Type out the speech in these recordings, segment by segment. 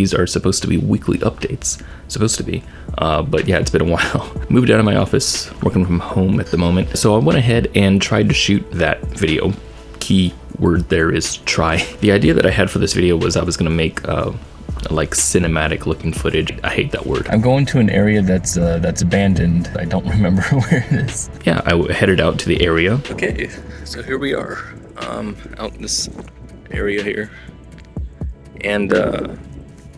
These are supposed to be weekly updates. Supposed to be. But yeah, it's been a while. Moved out of my office, working from home at the moment. So I went ahead and tried to shoot that video. Key word there is try. The idea that I had for this video was I was gonna make like cinematic looking footage. I hate that word. I'm going to an area that's abandoned. I don't remember where it is. Yeah, I headed out to the area. Okay, so here we are, out in this area here, and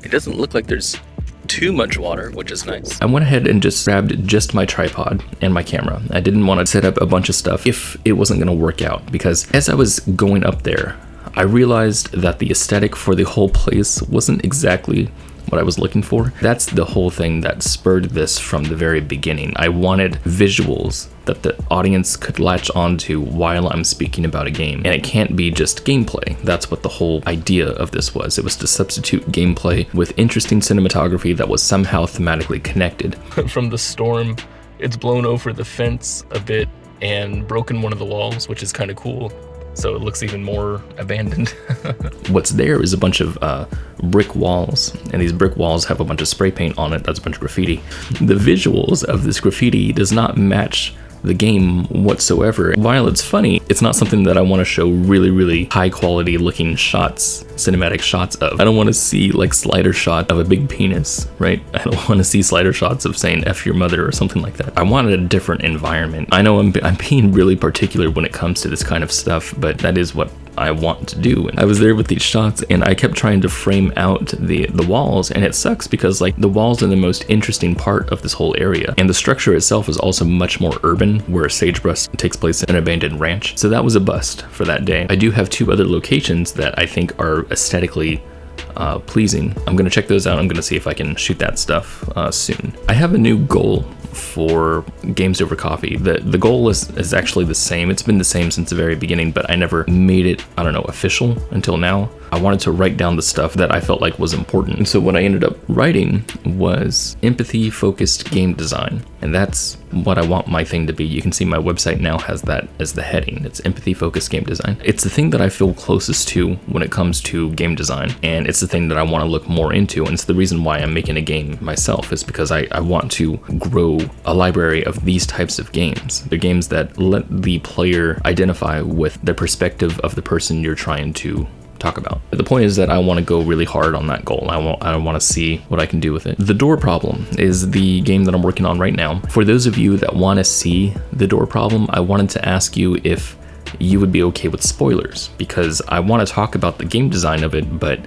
it doesn't look like there's too much water, which is nice. I went ahead and just grabbed just my tripod and my camera. I didn't want to set up a bunch of stuff if it wasn't going to work out, because as I was going up there, I realized that the aesthetic for the whole place wasn't exactly what I was looking for. That's the whole thing that spurred this from the very beginning. I wanted visuals that the audience could latch onto while I'm speaking about a game. And it can't be just gameplay. That's what the whole idea of this was. It was to substitute gameplay with interesting cinematography that was somehow thematically connected. From the storm, it's blown over the fence a bit and broken one of the walls, which is kind of cool. So it looks even more abandoned. What's there is a bunch of brick walls, and these brick walls have a bunch of spray paint on it. That's a bunch of graffiti. The visuals of this graffiti does not match the game whatsoever. While it's funny, it's not something that I want to show really high quality looking shots, cinematic shots of. I don't want to see like slider shot of a big penis, right? I don't want to see slider shots of saying F your mother or something like that. I wanted a different environment. I know I'm being really particular when it comes to this kind of stuff, but that is what I want to do. And I was there with these shots and I kept trying to frame out the walls, and it sucks because like the walls are the most interesting part of this whole area, and the structure itself is also much more urban, where Sagebrush takes place in an abandoned ranch. So that was a bust for that day. I do have two other locations that I think are aesthetically pleasing. I'm gonna check those out. I'm gonna see if I can shoot that stuff soon. I have a new goal for Games Over Coffee. The goal is actually the same. It's been the same since the very beginning, but I never made it, I don't know, official until now. I wanted to write down the stuff that I felt like was important. And so what I ended up writing was empathy-focused game design. And that's what I want my thing to be. You can see my website now has that as the heading. It's empathy-focused game design. It's the thing that I feel closest to when it comes to game design. And it's the thing that I want to look more into. And it's the reason why I'm making a game myself, is because I want to grow a library of these types of games. They're games that let the player identify with the perspective of the person you're trying to talk about. But the point is that I want to go really hard on that goal. I want to see what I can do with it. The Door Problem is the game that I'm working on right now. For those of you that want to see The Door Problem, I wanted to ask you if you would be okay with spoilers, because I want to talk about the game design of it, but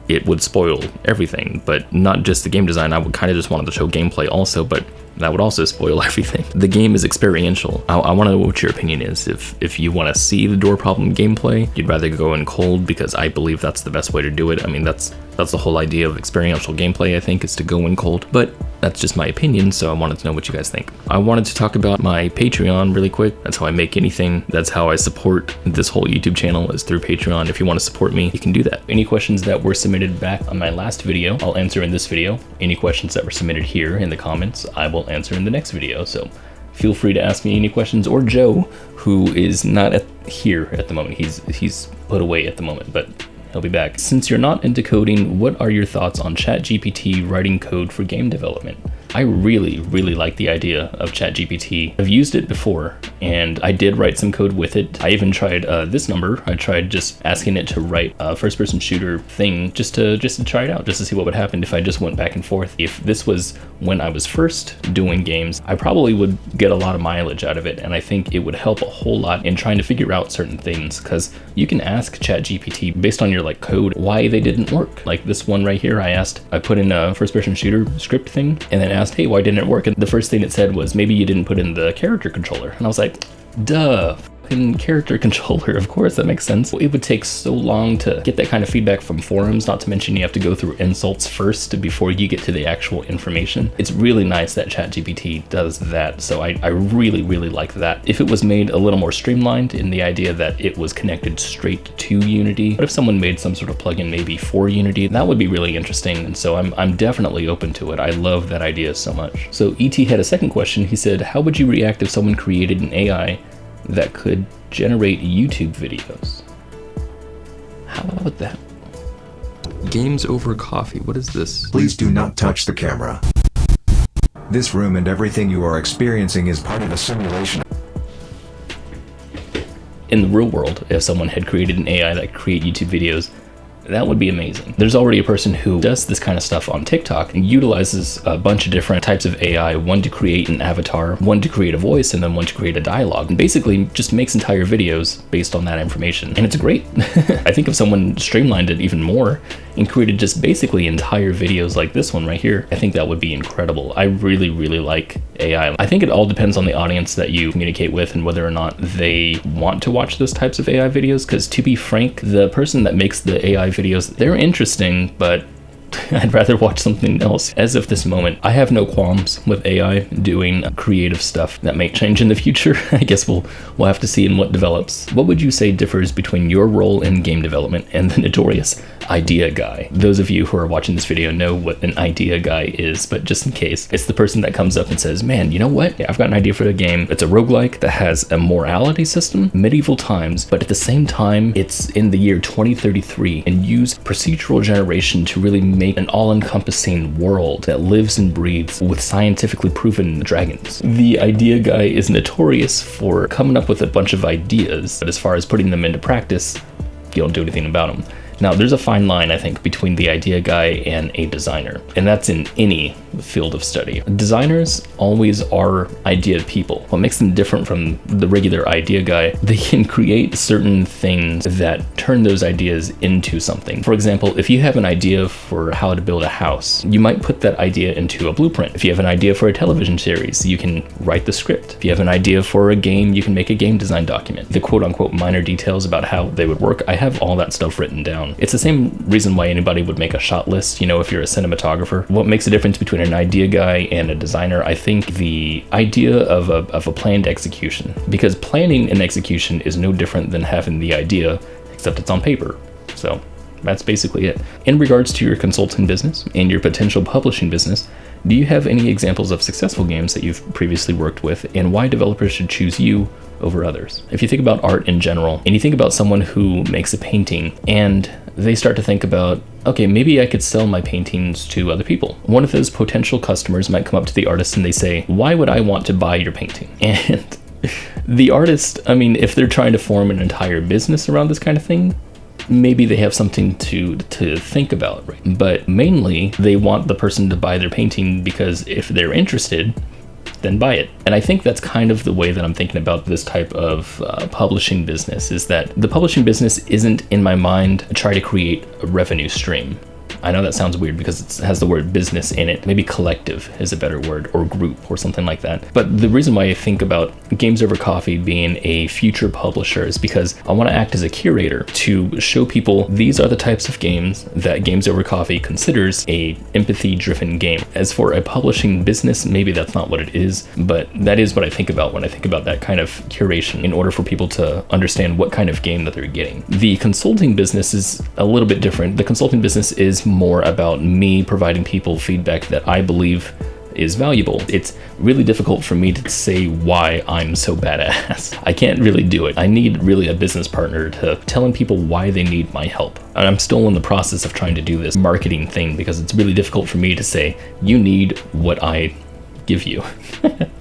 it would spoil everything. But not just the game design, I would kind of just wanted to show gameplay also, but that would also spoil everything. The game is experiential. I want to know what your opinion is. If you want to see the Door Problem gameplay, you'd rather go in cold, because I believe that's the best way to do it. I mean, that's the whole idea of experiential gameplay, I think, is to go in cold. But that's just my opinion, so I wanted to know what you guys think. I wanted to talk about my Patreon really quick. That's how I make anything. That's how I support this whole YouTube channel, is through Patreon. If you want to support me, you can do that. Any questions that were submitted back on my last video, I'll answer in this video. Any questions that were submitted here in the comments, I will answer in the next video. So feel free to ask me any questions, or Joe, who is not here at the moment. He's put away at the moment, but he'll be back. Since you're not into coding, what are your thoughts on ChatGPT writing code for game development? I really like the idea of ChatGPT. I've used it before, and I did write some code with it. I even tried this number. I tried just asking it to write a first-person shooter thing just to try it out, just to see what would happen if I just went back and forth. If this was when I was first doing games, I probably would get a lot of mileage out of it, and I think it would help a whole lot in trying to figure out certain things, because you can ask ChatGPT based on your like code why they didn't work. Like this one right here, I put in a first-person shooter script thing, and then asked, hey, why didn't it work? And the first thing it said was, maybe you didn't put in the character controller. And I was like, duh, fucking character controller, of course, that makes sense. It would take so long to get that kind of feedback from forums, not to mention you have to go through insults first before you get to the actual information. It's really nice that ChatGPT does that, so I really like that. If it was made a little more streamlined in the idea that it was connected straight to Unity, but if someone made some sort of plugin maybe for Unity, that would be really interesting, and so I'm definitely open to it. I love that idea so much. So ET had a second question. He said, how would you react if someone created an AI that could generate YouTube videos? How about that? Games over coffee. What is this? Please do not touch the camera. This room and everything you are experiencing is part of a simulation. In the real world, if someone had created an AI that could create YouTube videos, that would be amazing. There's already a person who does this kind of stuff on TikTok and utilizes a bunch of different types of AI, one to create an avatar, one to create a voice, and then one to create a dialogue, and basically just makes entire videos based on that information. And it's great. I think if someone streamlined it even more and created just basically entire videos like this one right here, I think that would be incredible. I really, really like AI. I think it all depends on the audience that you communicate with and whether or not they want to watch those types of AI videos, because to be frank, the person that makes the AI videos, they're interesting, but I'd rather watch something else. As of this moment, I have no qualms with AI doing creative stuff. That may change in the future. I guess we'll have to see in what develops. What would you say differs between your role in game development and the notorious idea guy? Those of you who are watching this video know what an idea guy is, but just in case, it's the person that comes up and says, man, you know what? Yeah, I've got an idea for a game. It's a roguelike that has a morality system, medieval times, but at the same time, it's in the year 2033 and use procedural generation to really make an all-encompassing world that lives and breathes with scientifically proven dragons. The idea guy is notorious for coming up with a bunch of ideas, but as far as putting them into practice, you don't do anything about them. Now, there's a fine line, I think, between the idea guy and a designer, and that's in any field of study. Designers always are idea people. What makes them different from the regular idea guy, they can create certain things that turn those ideas into something. For example, if you have an idea for how to build a house, you might put that idea into a blueprint. If you have an idea for a television series, you can write the script. If you have an idea for a game, you can make a game design document. The quote-unquote minor details about how they would work, I have all that stuff written down. It's the same reason why anybody would make a shot list, you know, if you're a cinematographer. What makes the difference between an idea guy and a designer, I think the idea of a planned execution. Because planning and execution is no different than having the idea, except it's on paper. So that's basically it. In regards to your consulting business and your potential publishing business, do you have any examples of successful games that you've previously worked with, and why developers should choose you over others? If you think about art in general, and you think about someone who makes a painting, and they start to think about, okay, maybe I could sell my paintings to other people. One of those potential customers might come up to the artist and they say, why would I want to buy your painting? And the artist, I mean, if they're trying to form an entire business around this kind of thing, maybe they have something to think about, right? But mainly they want the person to buy their painting because if they're interested, then buy it. And I think that's kind of the way that I'm thinking about this type of publishing business, is that the publishing business isn't, in my mind, try to create a revenue stream. I know that sounds weird because it has the word business in it. Maybe collective is a better word, or group or something like that. But the reason why I think about Games Over Coffee being a future publisher is because I want to act as a curator to show people these are the types of games that Games Over Coffee considers a empathy-driven game. As for a publishing business, maybe that's not what it is, but that is what I think about when I think about that kind of curation in order for people to understand what kind of game that they're getting. The consulting business is a little bit different. The consulting business is more about me providing people feedback that I believe is valuable. It's really difficult for me to say why I'm so badass. I can't really do it. I need really a business partner to telling people why they need my help. And I'm still in the process of trying to do this marketing thing because it's really difficult for me to say, you need what I give you.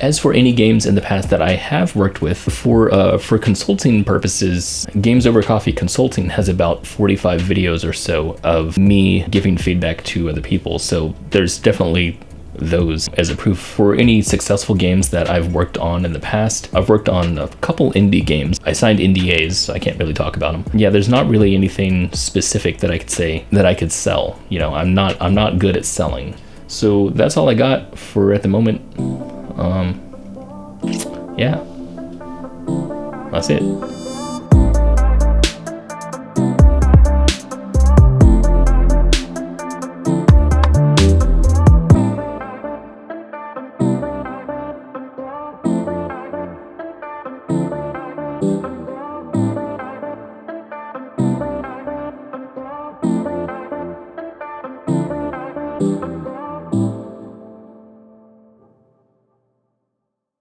As for any games in the past that I have worked with, for consulting purposes, Games Over Coffee Consulting has about 45 videos or so of me giving feedback to other people. So there's definitely those as a proof. For any successful games that I've worked on in the past, I've worked on a couple indie games. I signed NDAs, so I can't really talk about them. Yeah, there's not really anything specific that I could say that I could sell. You know, I'm not good at selling. So that's all I got for at the moment. Yeah, that's it.